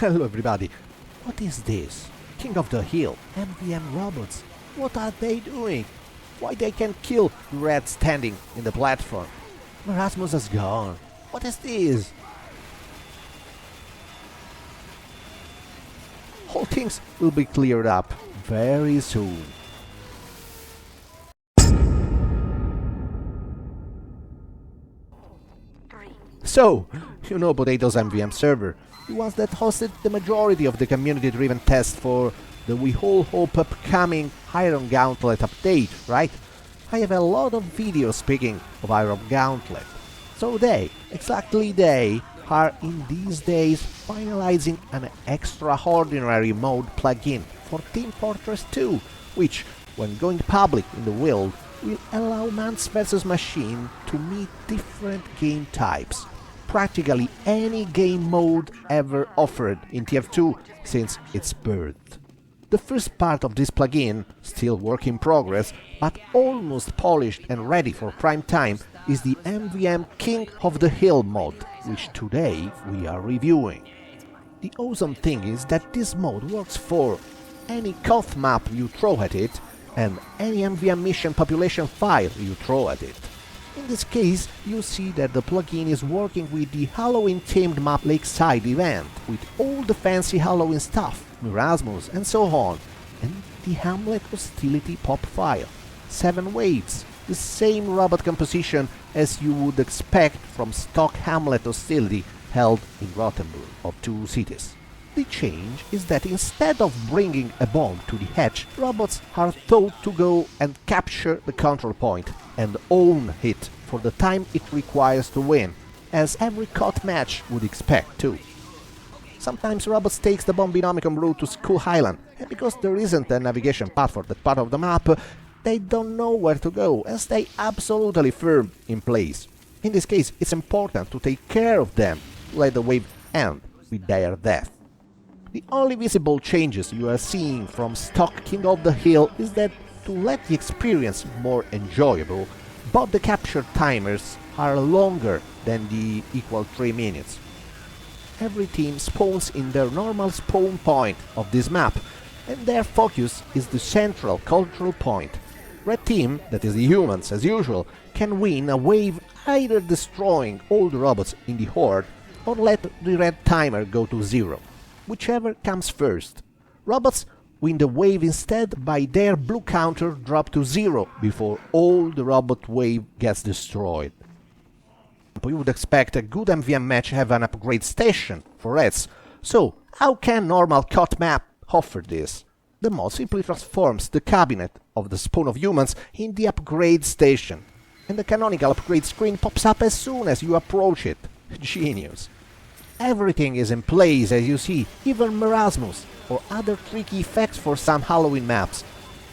Hello everybody. What is this? King of the Hill, MvM robots. What are they doing? Why they can kill the rat standing in the platform? Erasmus has gone. What is this? All things will be cleared up very soon. So, you know Potato's MvM server, the ones that hosted the majority of the community-driven tests for the we all hope upcoming Iron Gauntlet update, right? I have a lot of videos speaking of Iron Gauntlet. So exactly they, are in these days finalizing an extraordinary mode plugin for Team Fortress 2, which, when going public in the wild, will allow mans vs machine to meet different game types. Practically any game mode ever offered in TF2 since its birth. The first part of this plugin, still work in progress, but almost polished and ready for prime time, is the MVM King of the Hill mod, which today we are reviewing. The awesome thing is that this mod works for any KOTH map you throw at it, and any MvM Mission population file you throw at it. In this case, you see that the plugin is working with the Halloween-themed map Lakeside event, with all the fancy Halloween stuff, Erasmus and so on, and the Hamlet hostility popfile, 7 waves, the same robot composition as you would expect from stock Hamlet hostility held in Rothenburg of 2 cities. The change is that instead of bringing a bomb to the hatch, robots are taught to go and capture the control point and own it for the time it requires to win, as every KOTH match would expect too. Sometimes robots takes the bomb binomicum route to Skull Island, and because there isn't a navigation path for that part of the map, they don't know where to go and stay absolutely firm in place. In this case, it's important to take care of them, to let the wave end with their death. The only visible changes you are seeing from stock King of the Hill is that to let the experience more enjoyable, both the capture timers are longer than the equal 3 minutes. Every team spawns in their normal spawn point of this map, and their focus is the central cultural point. Red team, that is the humans as usual, can win a wave either destroying all the robots in the horde or let the red timer go to 0. Whichever comes first. Robots win the wave instead by their blue counter drop to 0 before all the robot wave gets destroyed. You would expect a good MvM match have an upgrade station for reds, so how can normal KOTH map offer this? The mod simply transforms the cabinet of the spawn of humans in the upgrade station, and the canonical upgrade screen pops up as soon as you approach it. Genius. Everything is in place as you see, even Erasmus, or other tricky effects for some Halloween maps.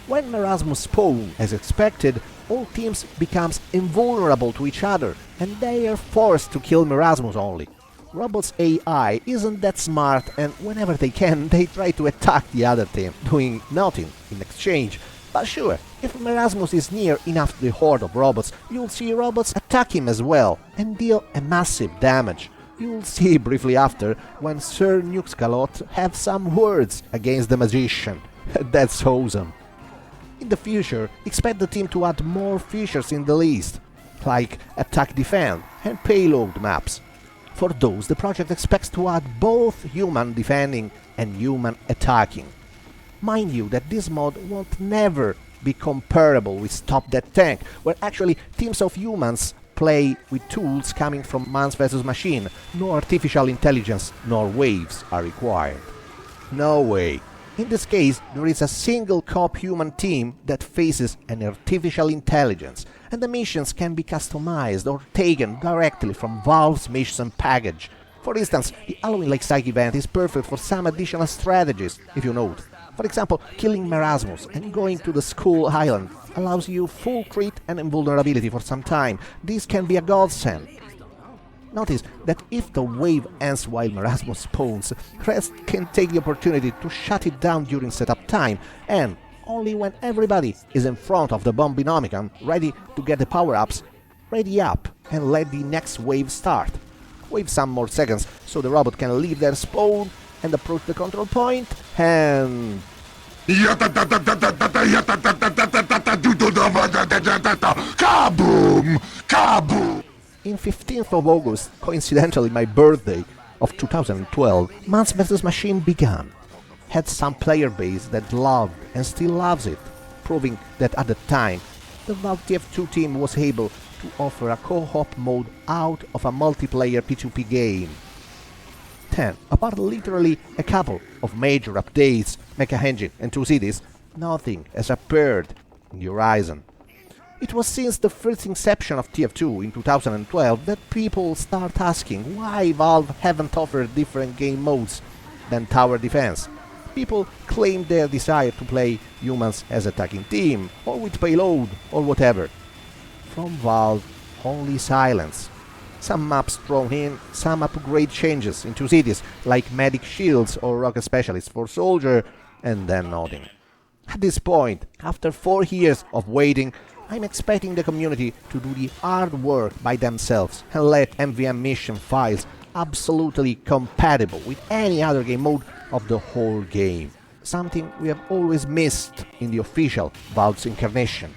When Erasmus spawns as expected, all teams becomes invulnerable to each other, and they are forced to kill Erasmus only. Robots' AI isn't that smart, and whenever they can, they try to attack the other team, doing nothing in exchange. But sure, if Erasmus is near enough to the horde of robots, you'll see robots attack him as well, and deal a massive damage. You'll see briefly after when Sir Nuxcalot have some words against the magician. That's awesome. In the future, expect the team to add more features in the list, like attack defend and payload maps. For those, the project expects to add both human defending and human attacking. Mind you that this mod won't never be comparable with Stop That Tank, where actually teams of humans play with tools coming from mans vs machine. No artificial intelligence nor waves are required. No way. In this case, there is a single co-op human team that faces an artificial intelligence, and the missions can be customized or taken directly from Valve's mission package. For instance, the Halloween Lakeside event is perfect for some additional strategies, if you note. For example, killing Erasmus and going to the Skull Island allows you full crit and invulnerability for some time. This can be a godsend. Notice that if the wave ends while Erasmus spawns, Rest can take the opportunity to shut it down during setup time, and only when everybody is in front of the bomb binomicon, ready to get the power-ups, ready up and let the next wave start. Wait some more seconds so the robot can leave their spawn and approach the control point, and... Kaboom! Kaboom! In 15th of August, coincidentally my birthday of 2012, Mans vs Machine began. Had some player base that loved and still loves it, proving that at the time the Valve TF2 team was able to offer a co-op mode out of a multiplayer P2P game. Then, apart literally a couple of major updates, Mecha Engine and 2 cities, nothing has appeared in the horizon. It was since the first inception of TF2 in 2012 that people start asking why Valve haven't offered different game modes than tower defense. People claim their desire to play humans as a tagging team, or with payload, or whatever. From Valve, only silence. Some maps thrown in, some upgrade changes into cities, like medic shields or rocket specialists for soldier, and then nothing. At this point, after 4 years of waiting, I'm expecting the community to do the hard work by themselves and let MvM Mission files absolutely compatible with any other game mode of the whole game. Something we have always missed in the official Valve's incarnation.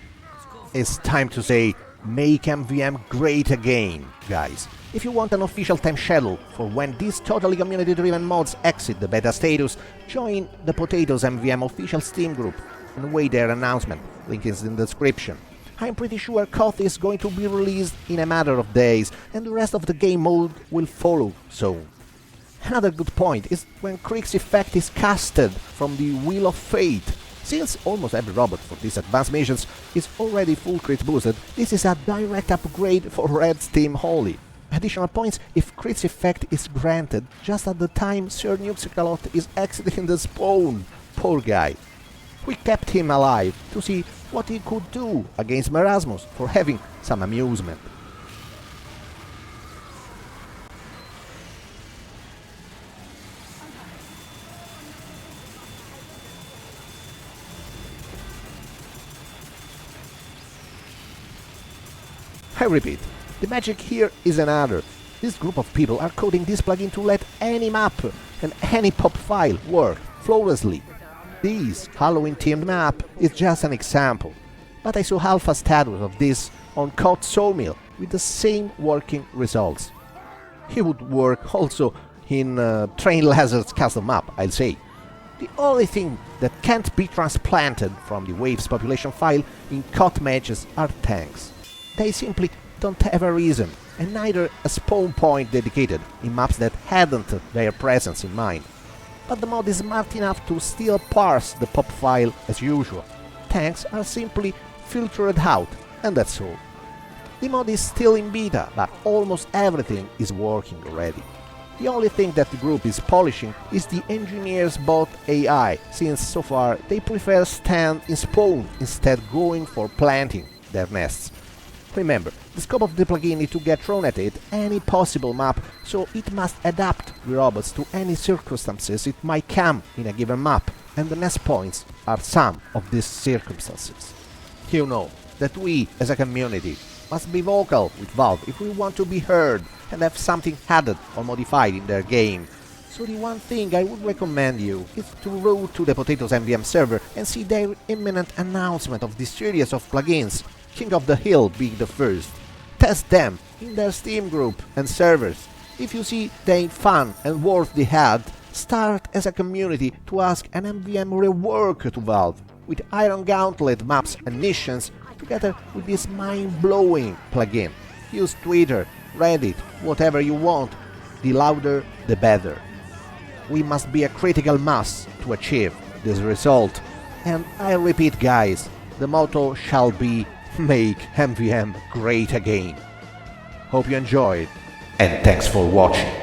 It's time to say, make MvM great again, guys. If you want an official time schedule for when these totally community-driven mods exit the beta status, join the Potatoes MvM official Steam group and wait their announcement, link is in the description. I'm pretty sure KOTH is going to be released in a matter of days, and the rest of the game mode will follow soon. Another good point is when Krieg's effect is casted from the Wheel of Fate. Since almost every robot for these advanced missions is already full crit boosted, this is a direct upgrade for Red's team Holy. Additional points if Krieg's effect is granted just at the time Sir Nuxicalot is exiting the spawn. Poor guy. We kept him alive to see what he could do against Marasmus for having some amusement. I repeat, the magic here is another. This group of people are coding this plugin to let any map and any pop file work flawlessly. This Halloween-themed map is just an example, but I saw alpha status of this on KOTH Sawmill with the same working results. He would work also in Train Lazar's custom map, I'll say. The only thing that can't be transplanted from the Waves population file in KOTH matches are tanks. They simply don't have a reason, and neither a spawn point dedicated in maps that hadn't their presence in mind. But the mod is smart enough to still parse the pop file as usual. Tanks are simply filtered out, and that's all. The mod is still in beta, but almost everything is working already. The only thing that the group is polishing is the engineer's bot AI, since so far they prefer stand in spawn instead going for planting their nests. Remember, the scope of the plugin is to get thrown at it any possible map, so it must adapt the robots to any circumstances it might come in a given map, and the nest points are some of these circumstances. You know that we, as a community, must be vocal with Valve if we want to be heard and have something added or modified in their game. So the one thing I would recommend you is to root to the Potatoes MvM server and see their imminent announcement of this series of plugins, King of the Hill being the first. Test them in their Steam group and servers. If you see they fun and worth the ad, start as a community to ask an MvM rework to Valve, with Iron Gauntlet maps and missions, together with this mind-blowing plugin. Use Twitter, Reddit, whatever you want, the louder the better. We must be a critical mass to achieve this result. And I repeat guys, the motto shall be make MvM great again. Hope you enjoyed, and thanks for watching.